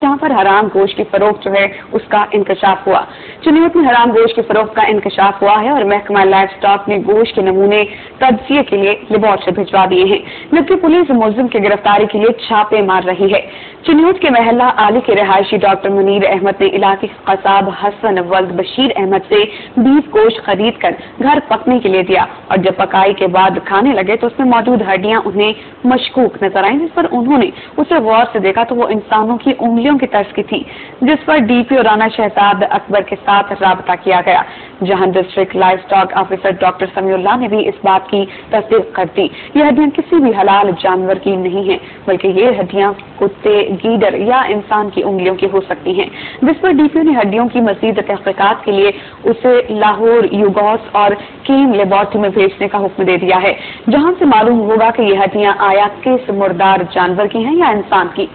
जहां पर हराम गोश्त की फरोख्त जो है उसका इंकशाफ हुआ। चुनियोत में हराम गोश्त की फरोख्त का इंकशाफ हुआ है और महकमा लाइव स्टॉक ने गोश्त के नमूने तज्जिए के लिए लेबोरेटरी भिजवा दिए हैं, जबकि पुलिस मुलजिम की गिरफ्तारी के लिए छापे मार रही है। चुनियोत के महल्ला आली के रहायशी डॉक्टर मुनीर अहमद ने इलाके के कसाब हसन वल्द बशीर अहमद से बीफ गोश्त खरीद कर घर पकने के लिए दिया और जब पकाई के बाद खाने लगे तो उसमें मौजूद हड्डियां उन्हें मशकूक नजर आई, जिस पर उन्होंने उसे गौर से देखा तो वो इंसानों की उंगलियों की तर्ज की थी, जिस पर डीपीओ राना शहजाद अकबर के साथ राबता किया गया, जहां district live stock officer doctor Samiullah ने भी इस बात की तस्दीक कर दी। ये हड्डियां किसी भी हलाल जानवर की नहीं है, बल्कि ये हड्डियां कुत्ते, गीदड़ या इंसान की उंगलियों की हो सकती हैं, जिस पर डीपीओ ने हड्डियों की मजीद तहकीकात के लिए उसे लाहौर, यूगॉस और कीम लेबोरेटरी में भेजने का हुक्म दे दिया है, जहां से मालूम होगा कि ये हड्डियां आया किस मुर्दार जानवर की हैं या इंसान की।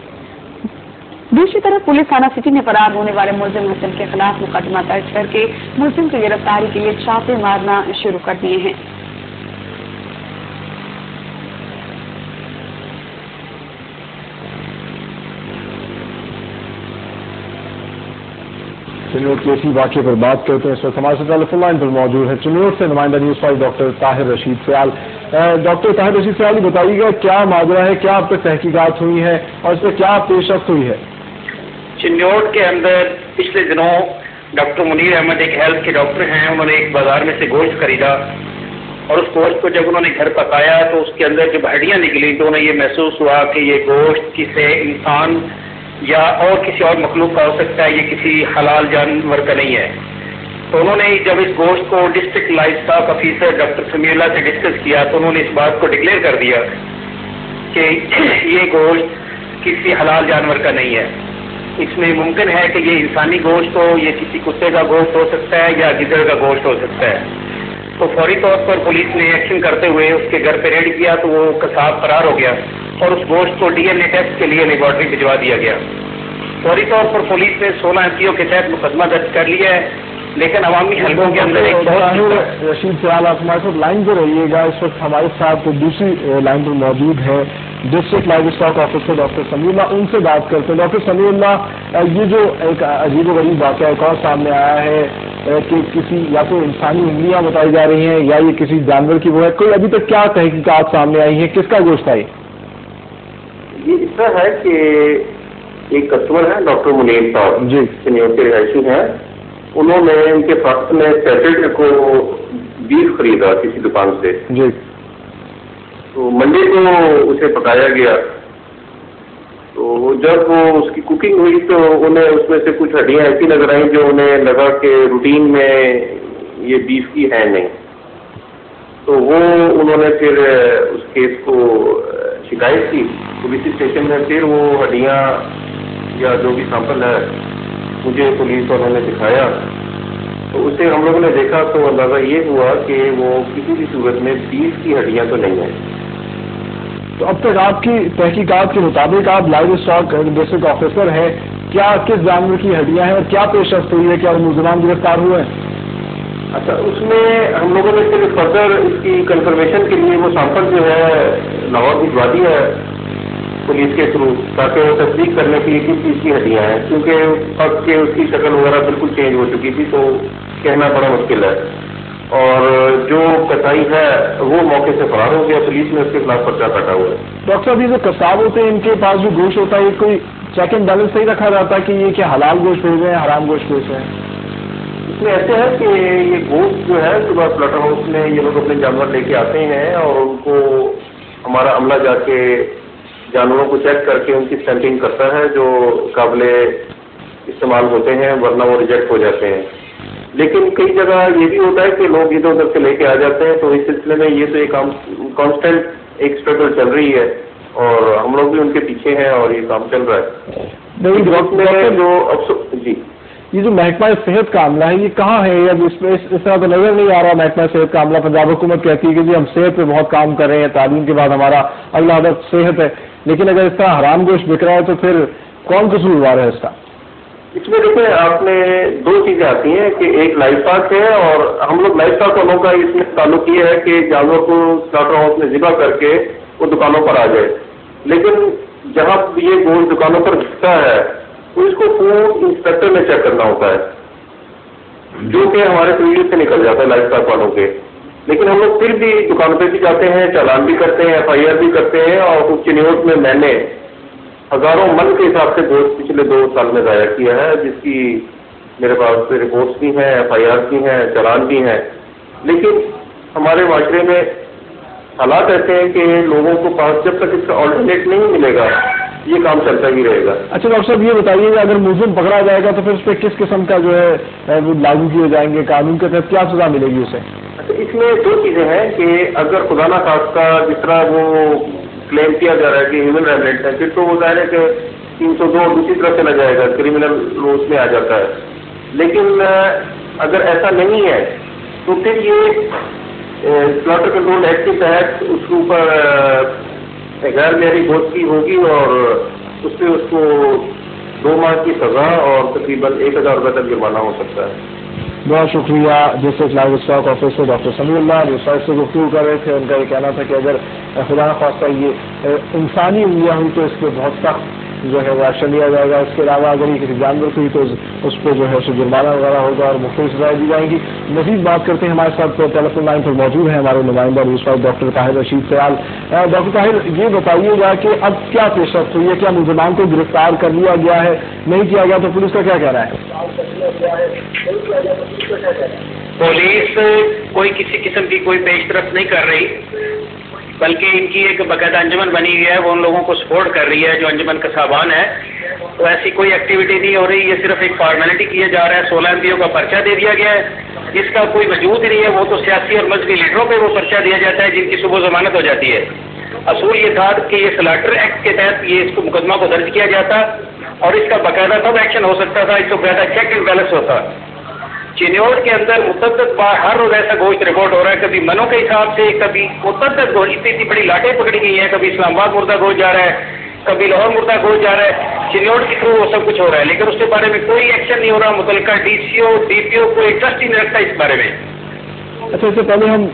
दूसरी तरफ पुलिस थाना सिटी ने फरार होने वाले मुलजिम हसन के खिलाफ मुकदमा दर्ज करके मुलजिम की गिरफ्तारी के लिए छापे मारना शुरू कर दिए हैं। चुनियोत के इसी वाक़े पर बात करते हैं। इस वक्त हमारे साथ टेलीफोन लाइन पर मौजूद है चुनियोत से नुमाइंदा news five doctor Tahir Rashid Sayal. Doctor Tahir Rashid Sayal, बताइएगा क्या माजरा है, क्या अब तक तहकीकात हुई है और इस पर क्या पेशरफ्त हुई है? चिन्नौट के अंदर पिछले दिनों डॉक्टर मुनीर अहमद एक हेल्थ के डॉक्टर हैं, उन्होंने एक बाजार में से गोश्त खरीदा और उस गोश्त को जब उन्होंने घर पकाया तो उसके अंदर जब हड्डियां निकली तो उन्हें ये महसूस हुआ कि ये गोश्त किसी इंसान या और किसी और मखलूक का हो सकता है, ये किसी हलाल जानवर का नहीं है। तो उन्होंने जब इस गोश्त को district live stock officer doctor Samiullah से डिस्कस किया तो उन्होंने इस बात को डिक्लेयर कर दिया कि ये गोश्त किसी हलाल जानवर का नहीं है। इसमें मुमकिन है कि ये इंसानी गोश्त हो, ये किसी कुत्ते का गोश्त हो सकता है या गिदड़ का गोश्त हो सकता है। तो फौरी तौर पर पुलिस ने एक्शन करते हुए उसके घर पे रेड किया तो वो कसाब फरार हो गया और उस गोश्त को डीएनए टेस्ट के लिए लेबोरेटरी भिजवा दिया गया। फौरी तौर पर पुलिस ने 16 MPO के तहत मुकदमा दर्ज कर लिया है, लेकिन अवामी हलकों के अंदर एक रशीद सयाल, आप हमारे साथ लाइन पर रहिएगा। इस वक्त हमारे साथ दूसरी लाइन पर मौजूद है district live stock officer doctor Samiullah, उनसे बात करते हैं। डॉक्टर समीउल्लाह, ये जो एक अजीबोगरीब वाक़या एक और सामने आया है कि किसी या तो इंसानी उंगलियां बताई जा रही हैं या ये किसी जानवर की वो है, कोई अभी तक क्या तहकीकात सामने आई है, किसका गोश्त आई? ये इस तरह है कि एक कस्टमर है डॉक्टर मुनीर साहब जी, चुनियोत के रहायशी हैं, उन्होंने उनके पास में सैटरडे को बीफ खरीदा किसी दुकान से जी। तो मंडे को उसे पकाया गया, तो जब वो उसकी कुकिंग हुई तो उन्हें उसमें से कुछ हड्डियां ऐसी नजर आई जो उन्हें लगा कि रूटीन में ये बीफ की है नहीं। तो वो उन्होंने फिर उस केस को शिकायत की पुलिस स्टेशन में। फिर वो हड्डियां या जो भी सैंपल है मुझे पुलिस वालों ने दिखाया, तो उसे हम लोगों ने देखा तो अंदाजा ये हुआ कि वो किसी भी सूरत में बीफ की हड्डियां तो नहीं है। तो अब तक आपकी तहकीकात के मुताबिक आप लाइव स्टॉक डिस्ट्रिक्ट ऑफिसर हैं, क्या किस जानवर की हड्डियां हैं और क्या पेशरफ्त हुई है, क्या मुलजिमान गिरफ्तार हुए हैं? अच्छा, उसमें हम लोगों ने फिर फर्दर इसकी कंफर्मेशन के लिए वो सैंपल जो है लाहौर भिजवा दिया है पुलिस के थ्रू, ताकि वो तस्दीक करने के लिए किस चीज़ की हड्डियां हैं, क्योंकि अब के उसकी शक्ल वगैरह बिल्कुल चेंज हो चुकी थी, तो कहना बड़ा मुश्किल है। और जो कसाई है वो मौके से फरार हो गया, पुलिस ने उसके खिलाफ पर्चा काटा हुआ है। डॉक्टर साहब, ये जो कसाब होते हैं इनके पास जो गोश्त होता है, ये कोई चेक एंड बैलेंस नहीं रखा जाता कि ये क्या हलाल गोश्त भेज रहे हैं, हराम गोश्त भेज रहे हैं? इसमें ऐसे है कि ये गोश्त जो है सुबह स्लॉटर हाउस में ये लोग अपने जानवर लेके आते हैं और उनको हमारा अमला जाके जानवरों को चेक करके उनकी स्टैंपिंग करता है जो काबिले इस्तेमाल होते हैं, वरना वो रिजेक्ट हो जाते हैं। लेकिन कई जगह ये भी होता है कि लोग इधर उधर से लेके आ जाते हैं, तो इस सिलसिले में ये तो एक कांस्टेंट एक स्ट्रगल चल रही है और हम लोग भी उनके पीछे हैं और ये काम चल रहा है। नहीं, वक्त में जो जी, ये जो महकमा सेहत का मामला है ये कहाँ है? अब इसमें इस तरह तो नजर नहीं आ रहा महकमा सेहत का मामला। पंजाब हुकूमत कहती है कि जी हम सेहत पे बहुत काम कर रहे हैं, तालीम के बाद हमारा अगला हदफ सेहत है, लेकिन अगर इस तरह हराम गोश्त बिक रहा है तो फिर कौन कसूरवार है इसका? इसमें देखिए, आपने दो चीजें आती हैं कि एक लाइव स्टॉक है और हम लोग लाइव स्टॉक वालों का इसमें ताल्लुक ये है कि जानवर को स्लॉटर हाउस में ज़िबा करके वो दुकानों पर आ जाए। लेकिन जहाँ ये गोश्त दुकानों पर बिकता है तो इसको फूड इंस्पेक्टर में चेक करना होता है, जो कि हमारे प्रीव्यू से निकल जाता है लाइफ स्टॉक वालों के। लेकिन हम लोग फिर भी दुकान पे भी जाते हैं, चालान भी करते हैं, FIR भी करते हैं, और उस चिन्होट में मैंने हजारों मन के हिसाब से गोश्त पिछले 2 साल में ज़ाया किया है, जिसकी मेरे पास रिपोर्ट्स भी हैं, FIR भी हैं, चालान भी हैं। लेकिन हमारे माशरे में हालात ऐसे हैं कि लोगों को पास जब तक इसका ऑल्टरनेट नहीं मिलेगा ये काम चलता ही रहेगा। अच्छा डॉक्टर साहब, ये बताइएगा अगर मुलजिम पकड़ा जाएगा तो फिर उस पर किस किस्म का जो है वो लागू किए जाएंगे, कानून के तहत क्या सजा मिलेगी उसे? अच्छा, इसमें 2 चीज़ें हैं कि अगर खुदा ना खास्ता जिस तरह वो क्लेम किया जा रहा है कि ह्यूमन रेमिनेंट है, फिर तो वो ज़ाहिर है कि 302 दूसरी तरफ चला जाएगा, क्रिमिनल लॉस में आ जाता है। लेकिन अगर ऐसा नहीं है तो फिर ये स्लॉटर कंट्रोल एक्ट के तहत उसके ऊपर गैर मेरी गोश्त की होगी और उस पर उसको 2 माह की सज़ा और तकरीबन 1000 रुपये तक जुर्माना हो सकता है। बहुत शुक्रिया। District live stock officer doctor Samiullah जो साइड से गुफ्तगू कर रहे थे, उनका ये कहना था कि अगर खुदा न खास्ता ये इंसानी उंगलियाँ हुई तो इस पर बहुत सख्त जो है वो एक्शन लिया जाएगा। इसके अलावा अगर ये किसी जानवर को हुई तो उस पर जो है उसे जुर्माना वगैरह होगा और मुख्तलिफ सजाएं दी जाएंगी। मज़ीद बात करते हैं, हमारे साथ टेलीफोन लाइन पर मौजूद हैं हमारे नुमाइंदा news wife doctor Tahir Rashid Sayal. Doctor Tahir, ये बताइएगा कि अब क्या पेशरफ्त हुई है, क्या मुलजमान को गिरफ्तार कर लिया गया है, नहीं किया गया तो पुलिस का क्या कहना है? पुलिस कोई किसी किस्म की कोई पेशरफ्त नहीं कर रही, बल्कि इनकी एक बाकायदा अंजुमन बनी हुई है, वो उन लोगों को सपोर्ट कर रही है जो अंजुमन का साबान है। तो ऐसी कोई एक्टिविटी नहीं हो रही, ये सिर्फ एक फॉर्मेलिटी किया जा रहा है। 16 MPO का पर्चा दे दिया गया है, जिसका कोई वजूद ही नहीं है। वो तो सियासी और मजहबी लीडरों पे वो पर्चा दिया जाता है जिनकी सुबह जमानत हो जाती है। असूल ये था कि ये स्लॉटर एक्ट के तहत ये इसको मुकदमा को दर्ज किया जाता और इसका बाकायदा तब एक्शन हो सकता था, इसको बाकायदा चेक एंड बैलेंस होता। चिन्योट के अंदर मुतद्दद बार हर रोज ऐसा गोश्त रिपोर्ट हो रहा है, कभी मनों के हिसाब से, कभी मुतद्दद गोश्त, इतनी बड़ी लाटें पकड़ी गई हैं, कभी इस्लामाबाद मुर्दा गोश्त जा रहा है, कभी लाहौर मुर्दा गोश्त जा रहा है। चिन्योट के थ्रू वो सब कुछ हो रहा है, लेकिन उसके बारे में कोई एक्शन नहीं हो रहा। मुतल्लिका DCO DPO कोई इंटरेस्ट ही नहीं रखता इस बारे में। अच्छा, इससे पहले हम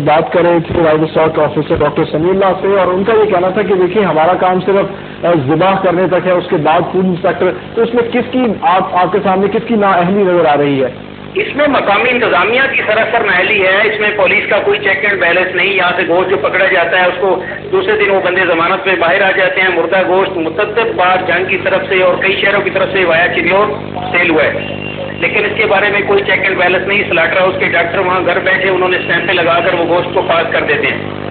बात कर रहे थे live stock officer doctor Samiullah से, और उनका ये कहना था कि देखिए हमारा काम सिर्फ ज़िबाह करने तक है, उसके बाद फूड इंस्पेक्टर, तो इसमें किसकी आपके सामने किसकी नाअहली नजर आ रही है? इसमें मकामी इंतजामिया की सरासर नाअहली है। इसमें पुलिस का कोई चेक एंड बैलेंस नहीं। यहाँ से गोश्त जो पकड़ा जाता है उसको दूसरे दिन वो बंदे जमानत पे बाहर आ जाते हैं। मुर्दा गोश्त मुतद्दद बार जंग की तरफ से और कई शहरों की तरफ से वाया चिन्योट सेल हुआ है, लेकिन इसके बारे में कोई चेक एंड बैलेंस नहीं। स्लॉटर हाउस के डॉक्टर वहाँ घर बैठे उन्होंने स्टैंप लगाकर वो गोश्त को पास कर देते हैं।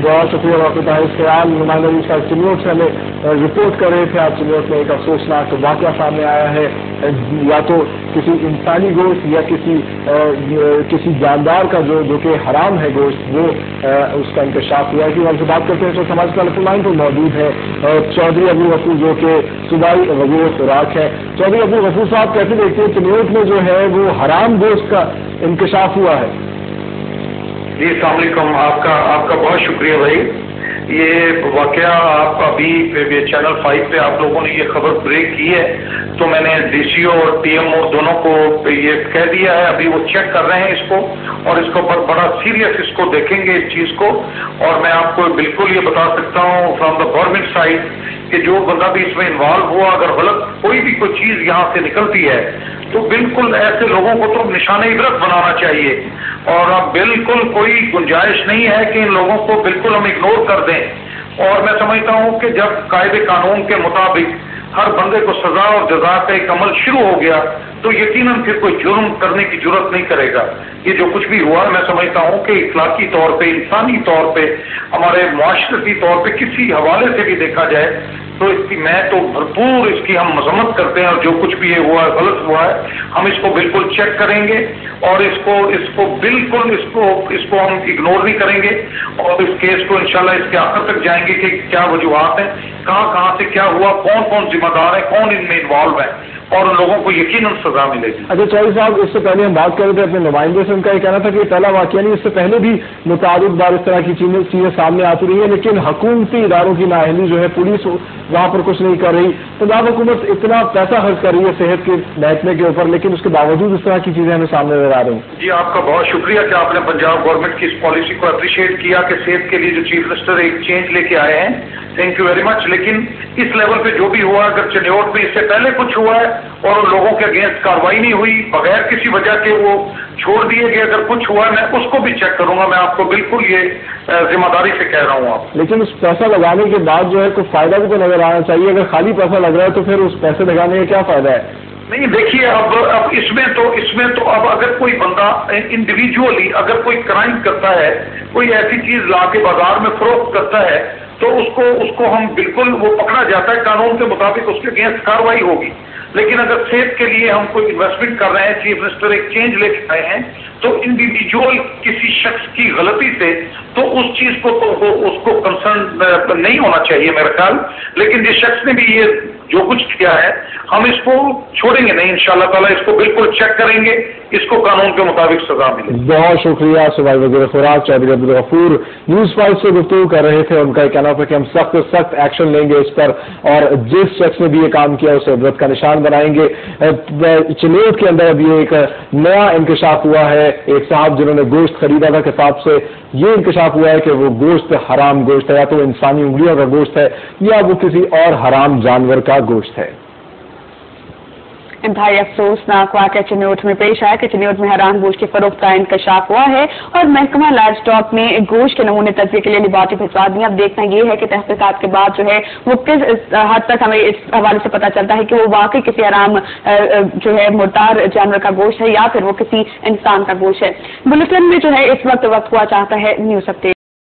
बहुत शुक्रिया डॉक्टर ताहिर सयाल। नुमाइंदा न्यूज़ वाइफ चिन्योट से हमें रिपोर्ट कर रहे थे। आज चिन्योट में एक अफसोसनाक वाक़या सामने आया है, या तो किसी इंसानी गोश्त या किसी जानदार का जो कि हराम है गोश्त, वो उसका इंकशाफ हुआ है। कि हमसे बात करते हैं तो हमारे टेलीफोन लाइन पर मौजूद है चौधरी अबू गफूर जो कि सूबाई वज़ीर खुराक है। चौधरी अबू गफूर साहब, कैसे देखते हैं चिन्योट में जो है वो हराम गोश्त का इंकशाफ हुआ है? जी अस्सलाम वालेकुम, आपका बहुत शुक्रिया भाई। ये वाकया आप अभी चैनल 5 पे आप लोगों ने ये खबर ब्रेक की है, तो मैंने DCO और TMO दोनों को ये कह दिया है। अभी वो चेक कर रहे हैं इसको और इसको बड़ा सीरियस इसको देखेंगे इस चीज़ को। और मैं आपको बिल्कुल ये बता सकता हूँ फ्रॉम द गवर्नमेंट साइड कि जो बंदा भी इसमें इन्वॉल्व हुआ, अगर गलत कोई भी कोई चीज़ यहाँ से निकलती है तो बिल्कुल ऐसे लोगों को तो निशाने इबरत बनाना चाहिए। और अब बिल्कुल कोई गुंजाइश नहीं है कि इन लोगों को बिल्कुल हम इग्नोर कर दें। और मैं समझता हूँ कि जब कायदे कानून के मुताबिक हर बंदे को सजा और जजा का एक अमल शुरू हो गया तो यकीनन फिर कोई जुर्म करने की जरूरत नहीं करेगा। ये जो कुछ भी हुआ मैं समझता हूँ कि इखलाकी तौर पे, इंसानी तौर पे, हमारे मुआशरती तौर पे किसी हवाले से भी देखा जाए तो इसकी मैं तो भरपूर इसकी हम मजम्मत करते हैं। और जो कुछ भी ये हुआ है, गलत हुआ है, हम इसको बिल्कुल चेक करेंगे और इसको बिल्कुल इसको हम इग्नोर नहीं करेंगे। और इस केस को इंशाल्लाह इसके आखिर तक जाएंगे कि क्या वजूहात हैं, कहाँ से क्या हुआ, कौन कौन जिम्मेदार है, कौन इनमें इन्वॉल्व है, और उन लोगों को यकीनन सजा मिलेगी। अच्छा चौधरी साहब, इससे पहले हम बात कर रहे थे अपने नुमाइंदे से, उनका ये कहना था कि पहला वाकया नहीं, इससे पहले भी मुताबिक बार इस तरह की चीजें सामने आती रही है, लेकिन हुकूमती इदारों की नाअहली जो है, पुलिस वहाँ पर कुछ नहीं कर रही। पंजाब हुकूमत इतना पैसा खर्च कर रही है सेहत के महकमे के ऊपर, लेकिन उसके बावजूद इस तरह की चीजें हमें सामने नजर आ रही हैं। जी आपका बहुत शुक्रिया कि आपने पंजाब गवर्नमेंट की इस पॉलिसी को अप्रिशिएट किया कि सेहत के लिए जो चीफ मिनिस्टर एक चेंज लेके आए हैं। Thank you very much. लेकिन इस लेवल पे जो भी हुआ, अगर चिन्योट में इससे पहले कुछ हुआ है और उन लोगों के अगेंस्ट कार्रवाई नहीं हुई, बगैर किसी वजह के वो छोड़ दिए गए, अगर कुछ हुआ है मैं उसको भी चेक करूंगा। मैं आपको बिल्कुल ये जिम्मेदारी से कह रहा हूँ आप। लेकिन उस पैसा लगाने के बाद जो है कुछ फायदा भी तो नजर आना चाहिए। अगर खाली पैसा लग रहा है तो फिर उस पैसे लगाने का क्या फायदा है? नहीं देखिए, अब इसमें तो अब अगर कोई बंदा इंडिविजुअली अगर कोई क्राइम करता है, कोई ऐसी चीज ला के बाजार में फरोख्त करता है, तो उसको हम बिल्कुल वो पकड़ा जाता है, कानून के मुताबिक उसके अगेंस्ट कार्रवाई होगी। लेकिन अगर सेहत के लिए हम कोई इन्वेस्टमेंट कर रहे हैं, चीफ मिनिस्टर एक चेंज लेके आए हैं, तो इंडिविजुअल किसी शख्स की गलती से तो उस चीज को तो उसको कंसर्न नहीं होना चाहिए मेरा ख्याल। लेकिन जिस शख्स ने भी ये जो कुछ किया है, हम इसको छोड़ेंगे नहीं, इंशाअल्लाह ताला इसको बिल्कुल चेक करेंगे, इसको कानून के मुताबिक सजा मिले। बहुत शुक्रिया। सूबाई वज़ीर खुराक चौधरी अब्दुल गफूर न्यूज़ 5 से गुफ्तगू कर रहे थे। उनका कहना था कि हम सख्त से सख्त एक्शन लेंगे इस पर, और जिस शख्स ने भी ये काम किया उसे इबरत का निशान बनाएंगे। चिन्योट के अंदर अब ये एक नया इंकशाफ हुआ है। एक साहब जिन्होंने गोश्त खरीदा था किताब से, ये इंकशाफ हुआ है कि वो गोश्त हराम गोश्त है, या तो इंसानी उंगलियों का गोश्त है या वो किसी और हराम जानवर का गोश्त है। इंतहाई अफसोसनाक वाक़या चिन्योट में पेश आया कि चिन्योट में हराम गोश्त के फरोख्त का इंकशाफ हुआ है और महकमा लाइव स्टॉक ने गोश्त के नमूने तजज़िये के लिए लेबॉर्ट्री भिजवा दी। अब देखना ये है कि तहकीकात के बाद जो है वो किस हद तक हमें इस हवाले से पता चलता है कि वो वाकई किसी हराम जो है मुर्तार जानवर का गोश्त है या फिर वो किसी इंसान का गोश्त है। बुलेटिन में जो है इस वक्त हुआ चाहता है न्यूज़ अपडेट।